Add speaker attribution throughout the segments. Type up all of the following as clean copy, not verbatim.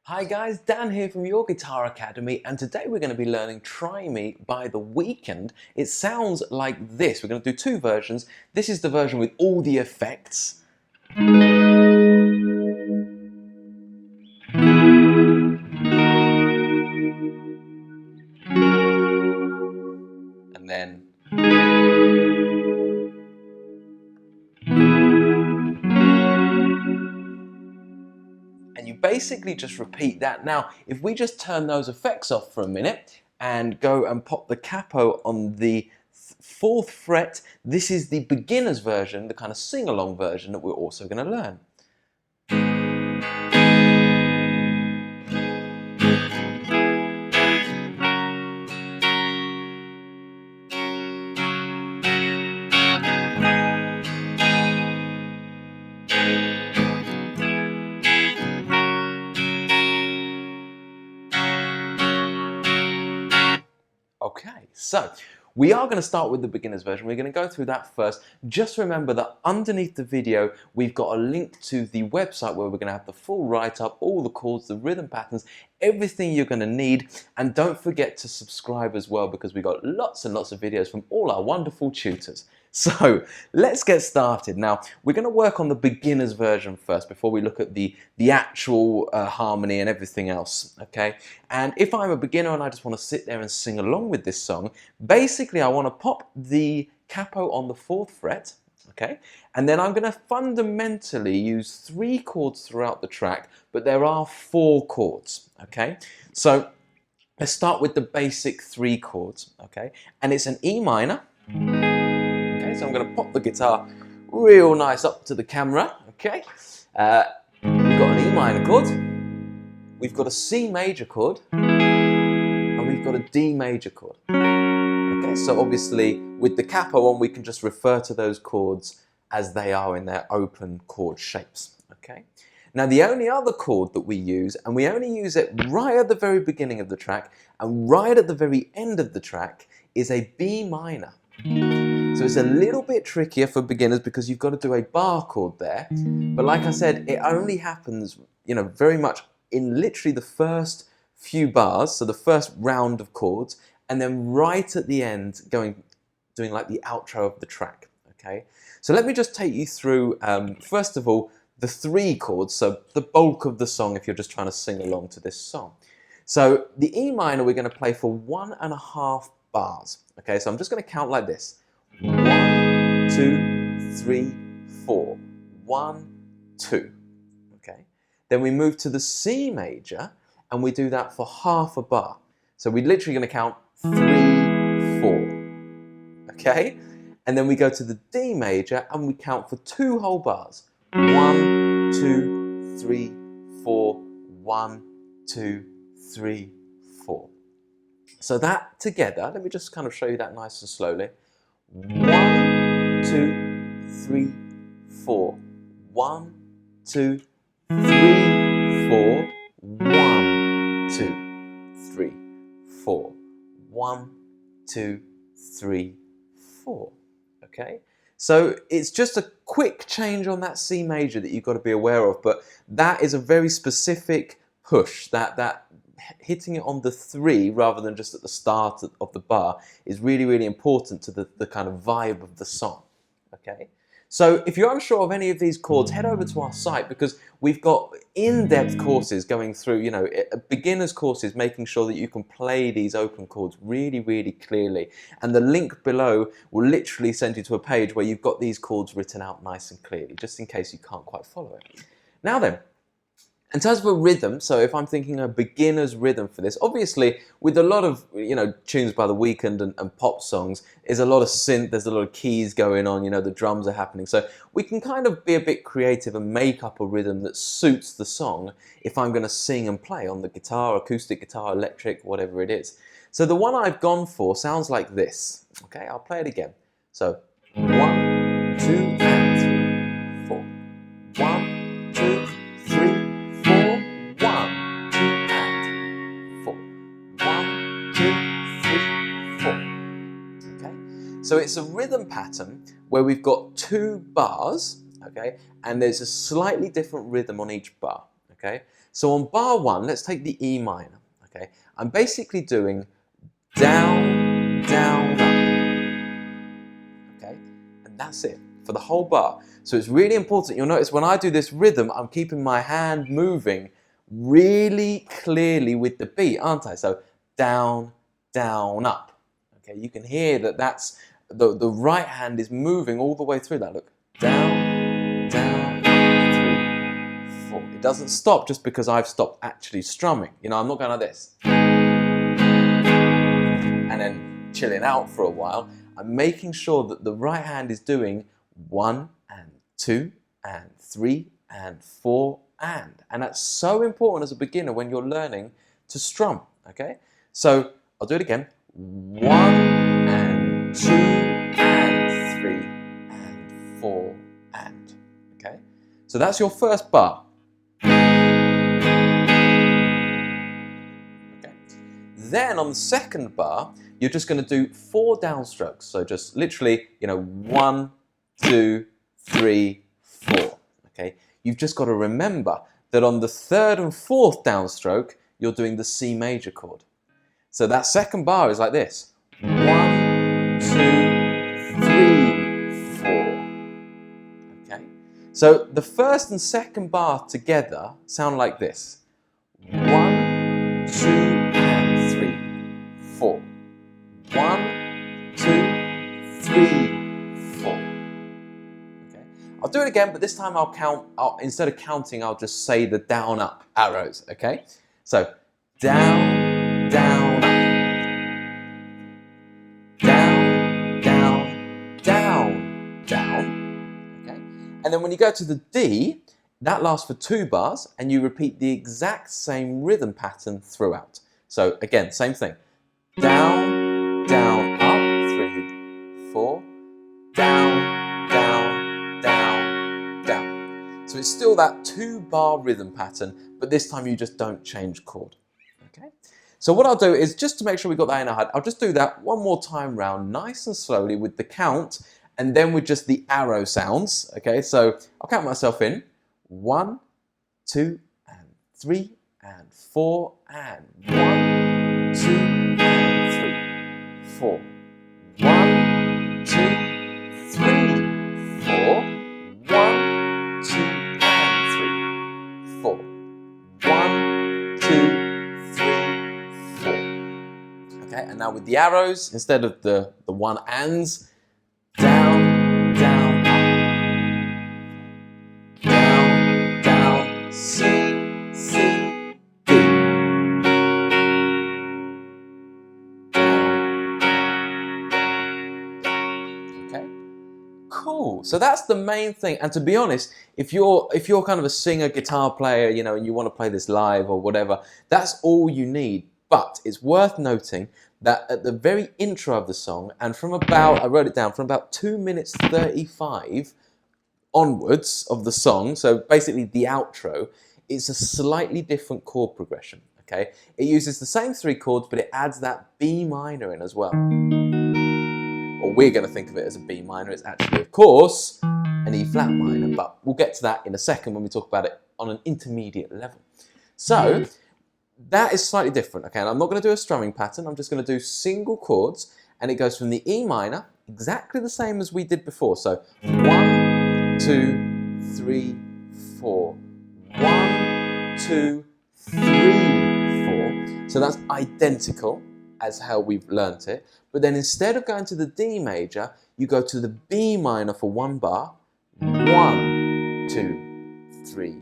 Speaker 1: Hi guys, Dan here from Your Guitar Academy, and today we're going to be learning Try Me by The Weeknd. It sounds like this. We're going to do two versions. This is the version with all the effects. And then and you basically just repeat that. Now, if we just turn those effects off for a minute and go and pop the capo on the 4th fret, this is the beginner's version, the kind of sing-along version that we're also going to learn. Okay, so we are going to start with the beginner's version. We're going to go through that first. Just remember that underneath the video, we've got a link to the website where we're going to have the full write-up, all the chords, the rhythm patterns, everything you're going to need. And don't forget to subscribe as well, because we've got lots and lots of videos from all our wonderful tutors. So let's get started. Now, we're going to work on the beginner's version first before we look at the actual harmony and everything else, okay? And if I'm a beginner and I just want to sit there and sing along with this song, basically I want to pop the capo on the 4th fret, okay? And then I'm going to fundamentally use 3 chords throughout the track, but there are 4 chords, okay? So let's start with the basic 3 chords, okay? And it's an E minor. Okay, so I'm going to pop the guitar real nice up to the camera, okay? We've got an E minor chord, we've got a C major chord, and we've got a D major chord. Okay, so obviously with the capo on, we can just refer to those chords as they are in their open chord shapes, okay? Now the only other chord that we use, and we only use it right at the very beginning of the track and right at the very end of the track, is a B minor. So it's a little bit trickier for beginners because you've got to do a bar chord there. But like I said, it only happens, very much in literally the first few bars, so the first round of chords, and then right at the end doing like the outro of the track, okay? So let me just take you through, first of all, the 3 chords, so the bulk of the song if you're just trying to sing along to this song. So the E minor we're going to play for 1.5 bars, okay? So I'm just going to count like this. 1, 2, 3, 4. 1, 2. Okay. Then we move to the C major and we do that for half a bar. So we're literally going to count 3, 4. Okay. And then we go to the D major and we count for 2 whole bars. 1, 2, 3, 4. 1, 2, 3, 4. So that together, let me just kind of show you that nice and slowly. 1, 2, 3, 4. 1, 2, 3, 4. 1, 2, 3, 4. 1, 2, 3, 4. Okay? So it's just a quick change on that C major that you've got to be aware of, but that is a very specific push, that hitting it on the 3 rather than just at the start of the bar is really, really important to the kind of vibe of the song, okay? So if you're unsure of any of these chords, head over to our site because we've got in-depth courses going through, beginners courses, making sure that you can play these open chords really, really clearly. And the link below will literally send you to a page where you've got these chords written out nice and clearly, just in case you can't quite follow it. Now then, in terms of a rhythm, so if I'm thinking a beginner's rhythm for this, obviously with a lot of tunes by The Weeknd and pop songs, there's a lot of synth, there's a lot of keys going on, the drums are happening. So we can kind of be a bit creative and make up a rhythm that suits the song if I'm going to sing and play on the guitar, acoustic guitar, electric, whatever it is. So the one I've gone for sounds like this. Okay, I'll play it again. So 1, 2, and 3, 4. 1, 2, 3. 1, 2, and 4. 1, 2, 3, 4. Okay? So it's a rhythm pattern where we've got 2 bars, okay? And there's a slightly different rhythm on each bar, okay? So on bar 1, let's take the E minor, okay? I'm basically doing down, down, up, okay? And that's it for the whole bar. So it's really important. You'll notice when I do this rhythm, I'm keeping my hand moving really clearly with the beat, aren't I? So down, down, up. Okay, you can hear that that's the right hand is moving all the way through that. Look, down, down, 3, 4. It doesn't stop just because I've stopped actually strumming. You know, I'm not going like this and then chilling out for a while. I'm making sure that the right hand is doing 1 and 2 and 3 and 4 and that's so important as a beginner when you're learning to strum. Okay, so I'll do it again. 1 and 2 and 3 and 4 and. Okay, so that's your first bar. Okay, then on the second bar, you're just going to do 4 downstrokes. So just literally, you know, 1, 2, 3, 4. Okay, you've just got to remember that on the 3rd and 4th downstroke, you're doing the C major chord. So that second bar is like this. 1, 2, 3, 4. Okay, so the first and second bar together sound like this. 1, 2 and 3, 4. 1, 2, 3, 4. Okay, I'll do it again, but this time I'll count. Instead of counting, I'll just say the down up arrows. Okay, so down, down, up, down, down, down, down. Okay, and then when you go to the D, that lasts for 2 bars, and you repeat the exact same rhythm pattern throughout. So again, same thing. Down, down, up, 3, 4, down, down, down, down. So it's still that 2-bar rhythm pattern, but this time you just don't change chord. Okay. So what I'll do is, just to make sure we got that in our head, I'll just do that one more time round, nice and slowly with the count, and then with just the arrow sounds. Okay, so I'll count myself in. 1, 2, and 3, and 4, and 1, 2, and 3, 4. 1, 2, 3, 4. 1, 2, and 3, 4. 1, 2, 3, 4. Okay, and now with the arrows, instead of the 1 ands, down, down, up. Down, down, C, C, D. Okay, cool. So that's the main thing. And to be honest, if you're kind of a singer, guitar player, you know, and you want to play this live or whatever, that's all you need. But it's worth noting that at the very intro of the song, and from about, I wrote it down, from about 2 minutes 35 onwards of the song, so basically the outro, it's a slightly different chord progression. Okay, it uses the same 3 chords, but it adds that B minor in as well. Or we're going to think of it as a B minor. It's actually, of course, an E flat minor, but we'll get to that in a second when we talk about it on an intermediate level. So that is slightly different. Okay, and I'm not going to do a strumming pattern. I'm just going to do single chords, and it goes from the E minor, exactly the same as we did before. So 1, 2, 3, 4. 1, 2, 3, 4. So that's identical as how we've learnt it. But then instead of going to the D major, you go to the B minor for 1 bar. 1, 2, 3,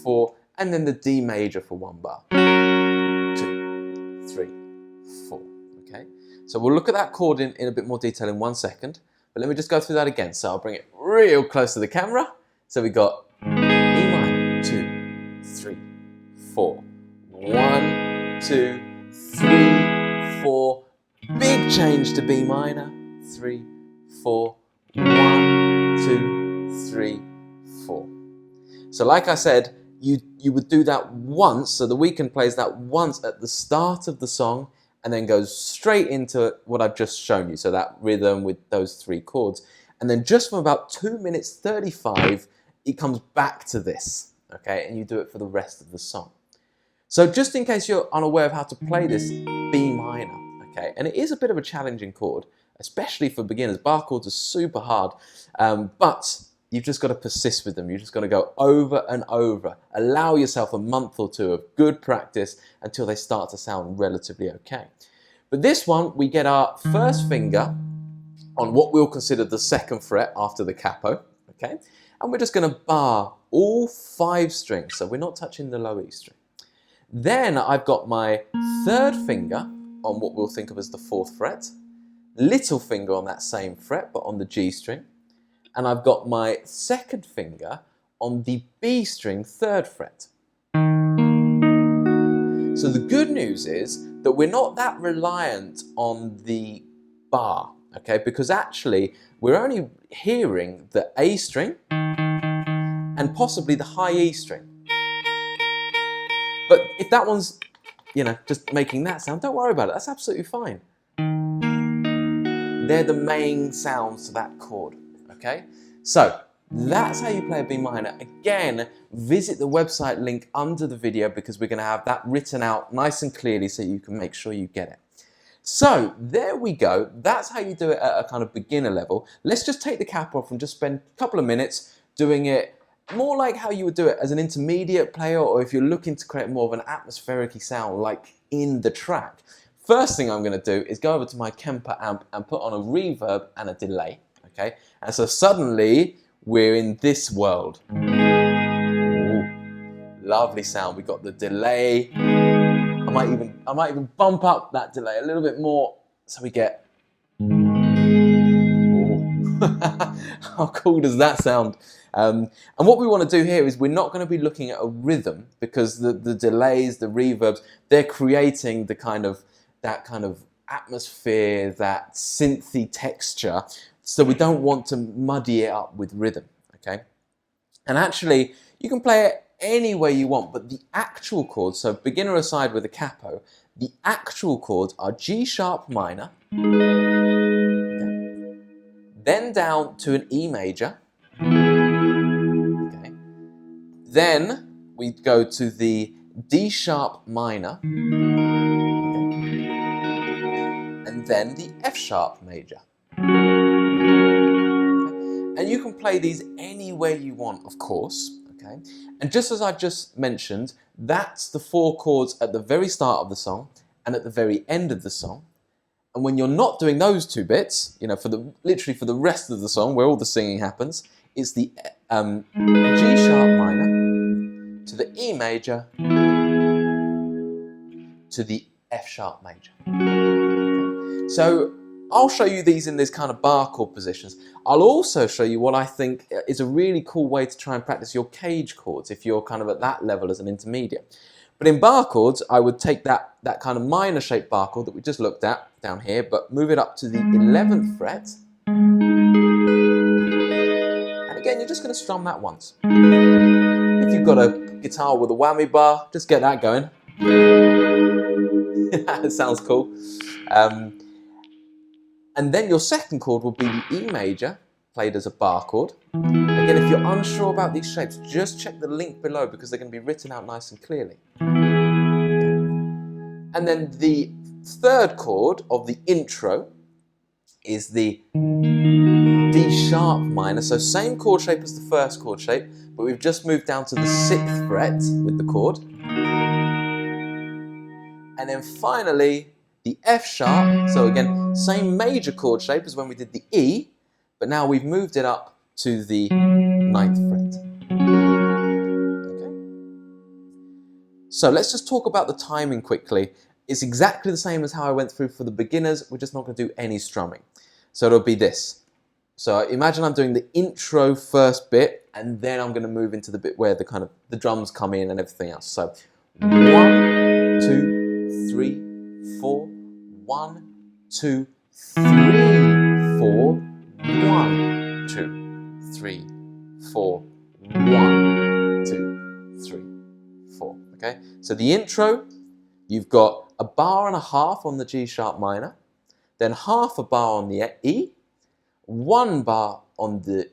Speaker 1: 4. And then the D major for 1 bar. 2, 3, 4. Okay. So we'll look at that chord in a bit more detail in 1 second. But let me just go through that again. So I'll bring it real close to the camera. So we got E minor, 2, 3, 4. 1, 2, 3, 4. Big change to B minor. 3, 4. 1, 2, 3, 4. So like I said, you would do that once. So the Weeknd plays that once at the start of the song, and then goes straight into what I've just shown you. So that rhythm with those 3 chords. And then just from about 2 minutes 35, it comes back to this. Okay, and you do it for the rest of the song. So just in case you're unaware of how to play this B minor, okay, and it is a bit of a challenging chord, especially for beginners. Bar chords are super hard, but you've just got to persist with them. You've just got to go over and over. Allow yourself a month or two of good practice until they start to sound relatively okay. But this one, we get our first finger on what we'll consider the second fret after the capo, okay? And we're just going to bar all 5 strings, so we're not touching the low E string. Then I've got my third finger on what we'll think of as the 4th fret, little finger on that same fret, but on the G string, and I've got my second finger on the B string 3rd fret. So the good news is that we're not that reliant on the bar, okay? Because actually we're only hearing the A string and possibly the high E string. But if that one's, just making that sound, don't worry about it. That's absolutely fine. They're the main sounds to that chord, okay? So that's how you play a B minor. Again, visit the website link under the video because we're going to have that written out nice and clearly so you can make sure you get it. So there we go. That's how you do it at a kind of beginner level. Let's just take the cap off and just spend a couple of minutes doing it more like how you would do it as an intermediate player, or if you're looking to create more of an atmospheric sound like in the track. First thing I'm going to do is go over to my Kemper amp and put on a reverb and a delay, okay? And so suddenly we're in this world. Ooh, lovely sound. We've got the delay. I might even bump up that delay a little bit more so we get. How cool does that sound? And what we want to do here is we're not going to be looking at a rhythm because the delays, the reverbs, they're creating that kind of atmosphere, that synthy texture. So we don't want to muddy it up with rhythm, okay? And actually, you can play it any way you want, but the actual chords, so beginner aside with a capo, the actual chords are G sharp minor, okay, then down to an E major, okay, then we go to the D sharp minor, okay, and then the F sharp major. And you can play these any way you want, of course, okay? And just as I just mentioned, that's the 4 chords at the very start of the song and at the very end of the song. And when you're not doing those 2 bits, literally for the rest of the song, where all the singing happens, it's the G sharp minor to the E major to the F sharp major. Okay? So I'll show you these in this kind of bar chord positions. I'll also show you what I think is a really cool way to try and practice your cage chords if you're kind of at that level as an intermediate. But in bar chords, I would take that kind of minor shaped bar chord that we just looked at down here, but move it up to the 11th fret. And again, you're just going to strum that once. If you've got a guitar with a whammy bar, just get that going. It sounds cool. And then your second chord will be the E major, played as a bar chord. Again, if you're unsure about these shapes, just check the link below because they're going to be written out nice and clearly. Okay. And then the third chord of the intro is the D sharp minor. So same chord shape as the first chord shape, but we've just moved down to the 6th fret with the chord. And then finally, the F sharp, so again, same major chord shape as when we did the E, but now we've moved it up to the 9th fret. Okay? So let's just talk about the timing quickly. It's exactly the same as how I went through for the beginners, we're just not going to do any strumming. So it'll be this. So imagine I'm doing the intro first bit, and then I'm going to move into the bit where the drums come in and everything else. So 1, 2, 3, 4, 1, 2, 3, 4, 1, 2, 3, 4, 1, 2, 3, 4. Okay, so the intro, you've got a bar and a half on the G sharp minor, then half a bar on the E, 1 bar on the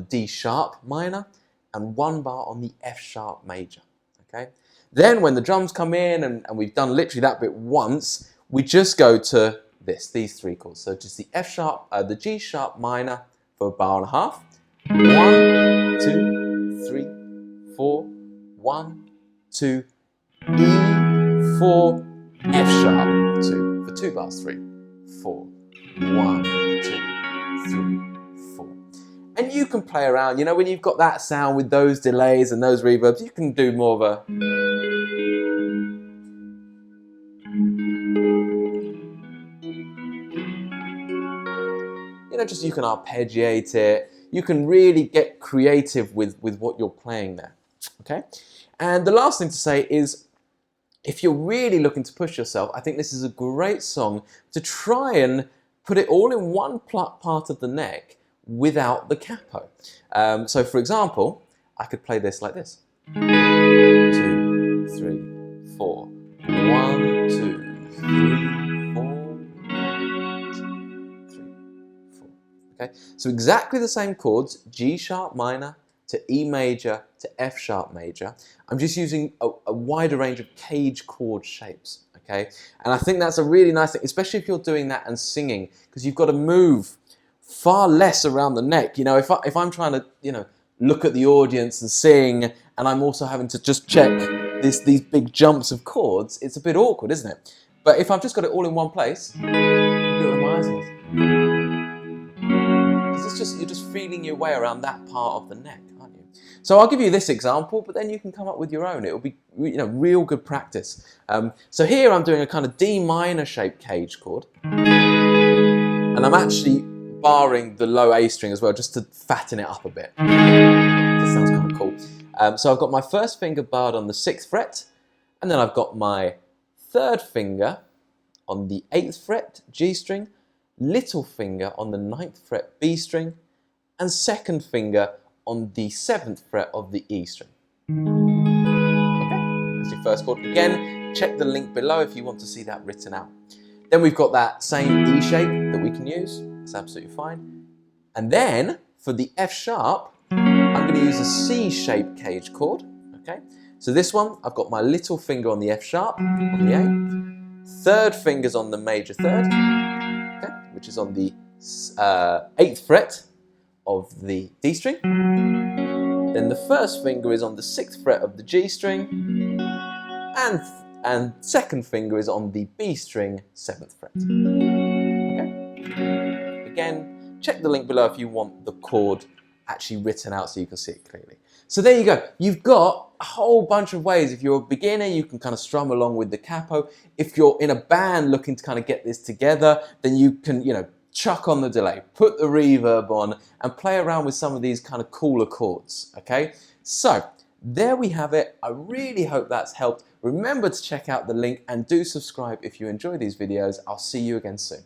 Speaker 1: D sharp minor, and 1 bar on the F sharp major. Okay, Then when the drums come in and we've done literally that bit once, we just go to these three chords. So just the F sharp, the G sharp minor for a bar and a half. 1, 2, 3, 4, 1, 2, E, 4, F sharp, 2 for 2 bars, 3, 4, 1, 2, 3, 4. And you can play around, you know, when you've got that sound with those delays and those reverbs, you can do more of a, you know, just you can arpeggiate it. You can really get creative with what you're playing there, okay? And the last thing to say is, if you're really looking to push yourself, I think this is a great song to try and put it all in one part of the neck without the capo. So for example, I could play this like this. 2, 3, 4. 1, 2, 3, 4. 3, 4. Okay, so exactly the same chords, G sharp minor to E major to F sharp major. I'm just using a wider range of cage chord shapes, okay? And I think that's a really nice thing, especially if you're doing that and singing, because you've got to move far less around the neck. You know, if I'm trying to, you know, look at the audience and sing, and I'm also having to just check these big jumps of chords, it's a bit awkward, isn't it? But if I've just got it all in one place, I can do it with my eyes closed. Because you're just feeling your way around that part of the neck, aren't you? So I'll give you this example, but then you can come up with your own. It'll be, you know, real good practice. So here I'm doing a kind of D minor shaped cage chord, and I'm actually barring the low A string as well, just to fatten it up a bit. This sounds kind of cool. So I've got my first finger barred on the 6th fret, and then I've got my third finger on the 8th fret G string, little finger on the 9th fret B string, and second finger on the 7th fret of the E string. Okay, that's your first chord. Again, check the link below if you want to see that written out. Then we've got that same E shape that we can use. That's absolutely fine. And then for the F sharp, I'm going to use a C-shaped cage chord. Okay, so this one, I've got my little finger on the F sharp, on the A, third finger's on the major third, okay, which is on the 8th fret of the D string. Then the first finger is on the 6th fret of the G string, and second finger is on the B string 7th fret. Okay. Again, check the link below if you want the chord actually written out so you can see it clearly. So there you go. You've got a whole bunch of ways. If you're a beginner, you can kind of strum along with the capo. If you're in a band looking to kind of get this together, then you can, you know, chuck on the delay, put the reverb on, and play around with some of these kind of cooler chords, okay? So there we have it. I really hope that's helped. Remember to check out the link and do subscribe if you enjoy these videos. I'll see you again soon.